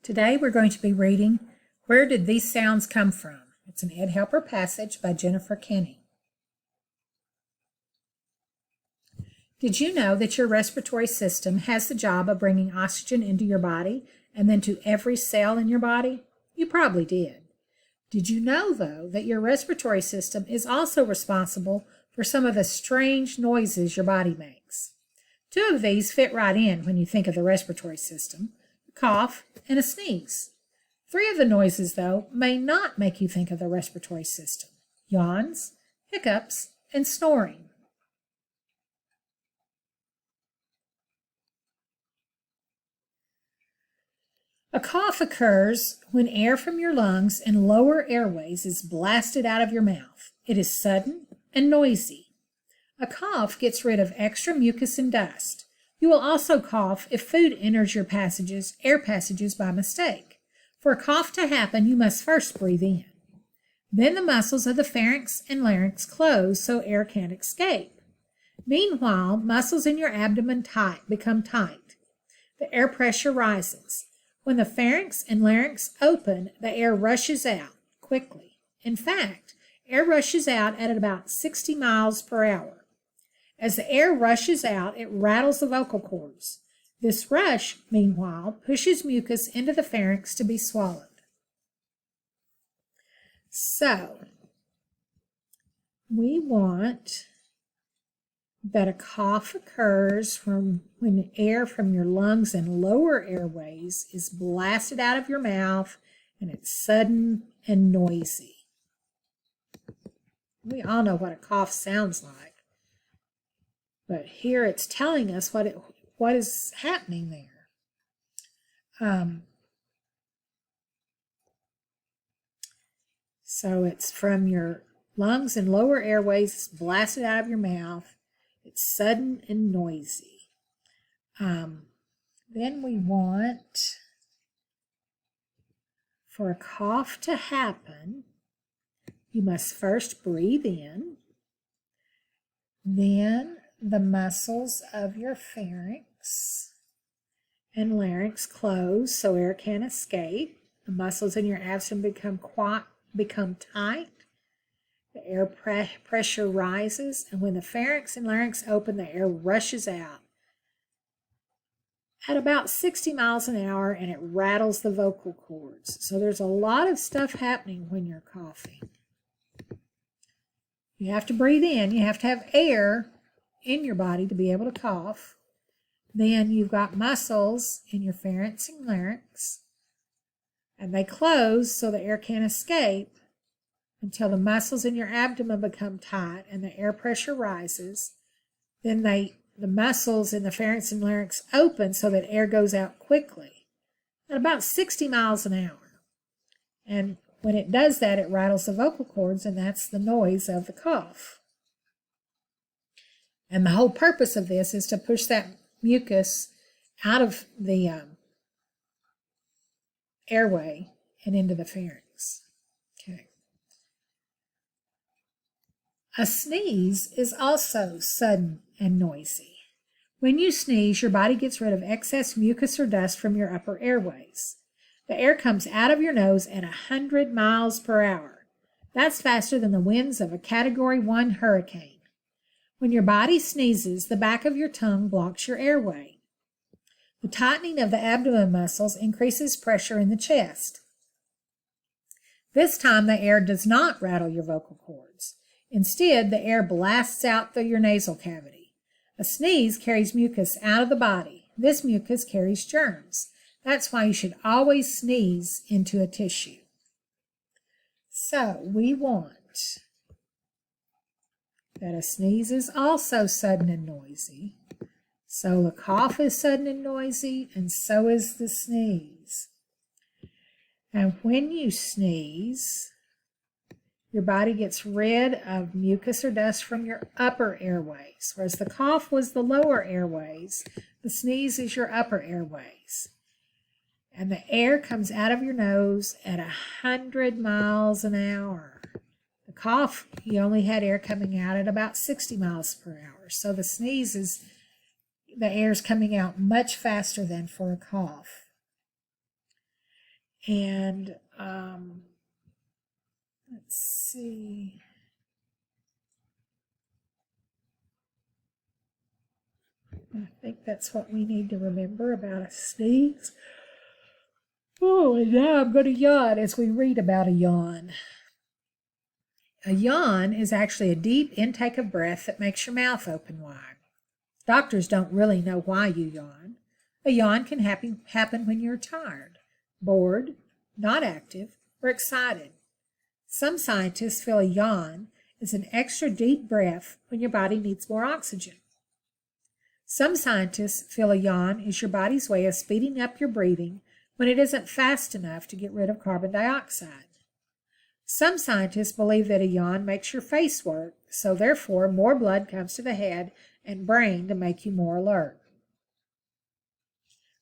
Today we're going to be reading Where Did These Sounds Come From? It's an edHelper passage by Jennifer Kinney. Did you know that your respiratory system has the job of bringing oxygen into your body and then to every cell in your body? You probably did. Did you know, though, that your respiratory system is also responsible for some of the strange noises your body makes? Two of these fit right in when you think of the respiratory system: a cough and a sneeze. Three of the noises, though, may not make you think of the respiratory system: yawns, hiccups, and snoring. A cough occurs when air from your lungs and lower airways is blasted out of your mouth. It is sudden and noisy. A cough gets rid of extra mucus and dust. You will also cough if food enters your air passages by mistake. For a cough to happen, you must first breathe in. Then the muscles of the pharynx and larynx close so air can't escape. Meanwhile, muscles in your abdomen become tight. The air pressure rises. When the pharynx and larynx open, the air rushes out quickly. In fact, air rushes out at about 60 miles per hour. As the air rushes out, it rattles the vocal cords. This rush, meanwhile, pushes mucus into the pharynx to be swallowed. So, we want that a cough occurs when air from your lungs and lower airways is blasted out of your mouth, and it's sudden and noisy. We all know what a cough sounds like, but here it's telling us what is happening there. So it's from your lungs and lower airways, it's blasted out of your mouth. It's sudden and noisy. Then we want, for a cough to happen, you must first breathe in. Then the muscles of your pharynx and larynx close so air can't escape. The muscles in your abdomen become tight. The air pressure rises, and when the pharynx and larynx open, the air rushes out at about 60 miles an hour, and it rattles the vocal cords. So there's a lot of stuff happening when you're coughing. You have to breathe in. You have to have air in your body to be able to cough. Then you've got muscles in your pharynx and larynx, and they close so the air can't escape until the muscles in your abdomen become tight and the air pressure rises. Then the muscles in the pharynx and larynx open so that air goes out quickly at about 60 miles an hour. And when it does that, it rattles the vocal cords, and that's the noise of the cough. And the whole purpose of this is to push that mucus out of the airway and into the pharynx. Okay. A sneeze is also sudden and noisy. When you sneeze, your body gets rid of excess mucus or dust from your upper airways. The air comes out of your nose at 100 miles per hour. That's faster than the winds of a Category 1 hurricane. When your body sneezes, the back of your tongue blocks your airway. The tightening of the abdomen muscles increases pressure in the chest. This time, the air does not rattle your vocal cords. Instead, the air blasts out through your nasal cavity. A sneeze carries mucus out of the body. This mucus carries germs. That's why you should always sneeze into a tissue. So we want that a sneeze is also sudden and noisy. So the cough is sudden and noisy, and so is the sneeze. And when you sneeze, your body gets rid of mucus or dust from your upper airways. Whereas the cough was the lower airways, the sneeze is your upper airways. And the air comes out of your nose at 100 miles an hour. The cough, you only had air coming out at about 60 miles per hour. So the sneeze is, the air is coming out much faster than for a cough. And let's see. I think that's what we need to remember about a sneeze. Oh, and now I'm going to yawn as we read about a yawn. A yawn is actually a deep intake of breath that makes your mouth open wide. Doctors don't really know why you yawn. A yawn can happen when you're tired, bored, not active, or excited. Some scientists feel a yawn is an extra deep breath when your body needs more oxygen. Some scientists feel a yawn is your body's way of speeding up your breathing when it isn't fast enough to get rid of carbon dioxide. Some scientists believe that a yawn makes your face work, so therefore more blood comes to the head and brain to make you more alert.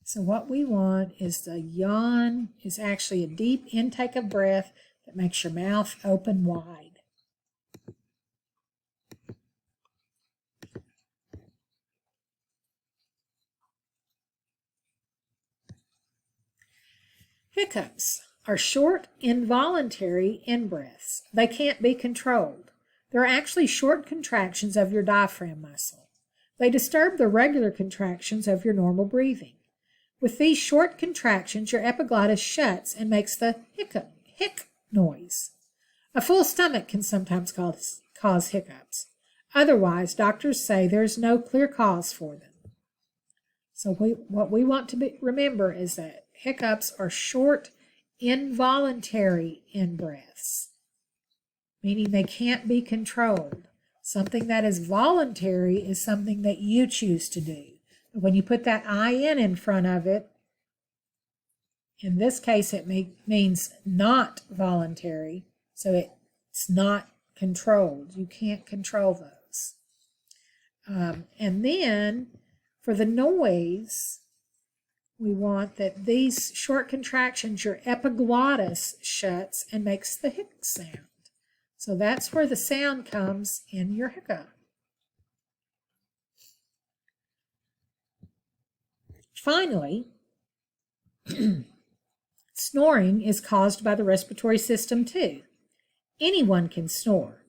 So what we want is the yawn is actually a deep intake of breath that makes your mouth open wide. Hiccups are short, involuntary in-breaths. They can't be controlled. They're actually short contractions of your diaphragm muscle. They disturb the regular contractions of your normal breathing. With these short contractions, your epiglottis shuts and makes the hic noise. A full stomach can sometimes cause hiccups. Otherwise, doctors say there's no clear cause for them. So what we want to remember is that hiccups are short, involuntary in-breaths, meaning they can't be controlled. Something that is voluntary is something that you choose to do. But when you put that IN in front of it, in this case it means not voluntary, so it's not controlled. You can't control those. And then for the noise, we want that these short contractions, your epiglottis shuts and makes the hic sound. So that's where the sound comes in your hiccup. Finally, snoring is caused by the respiratory system too. Anyone can snore.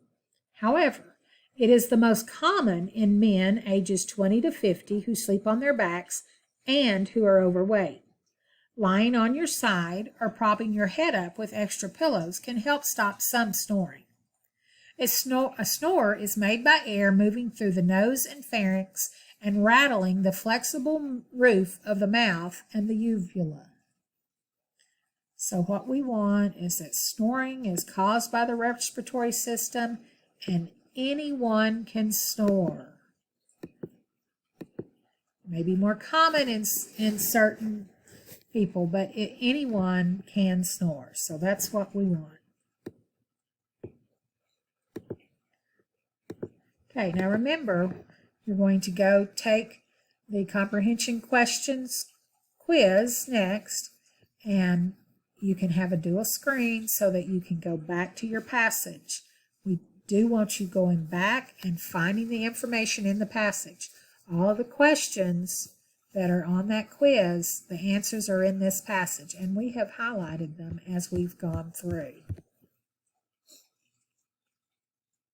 However, it is the most common in men ages 20 to 50 who sleep on their backs and who are overweight. Lying on your side or propping your head up with extra pillows can help stop some snoring. A snore is made by air moving through the nose and pharynx and rattling the flexible roof of the mouth and the uvula. So what we want is that snoring is caused by the respiratory system, and anyone can snore. Maybe more common in certain people, but anyone can snore. So that's what we want. Okay, now remember, you're going to go take the comprehension questions quiz next, and you can have a dual screen so that you can go back to your passage. We do want you going back and finding the information in the passage. All of the questions that are on that quiz, the answers are in this passage, and we have highlighted them as we've gone through.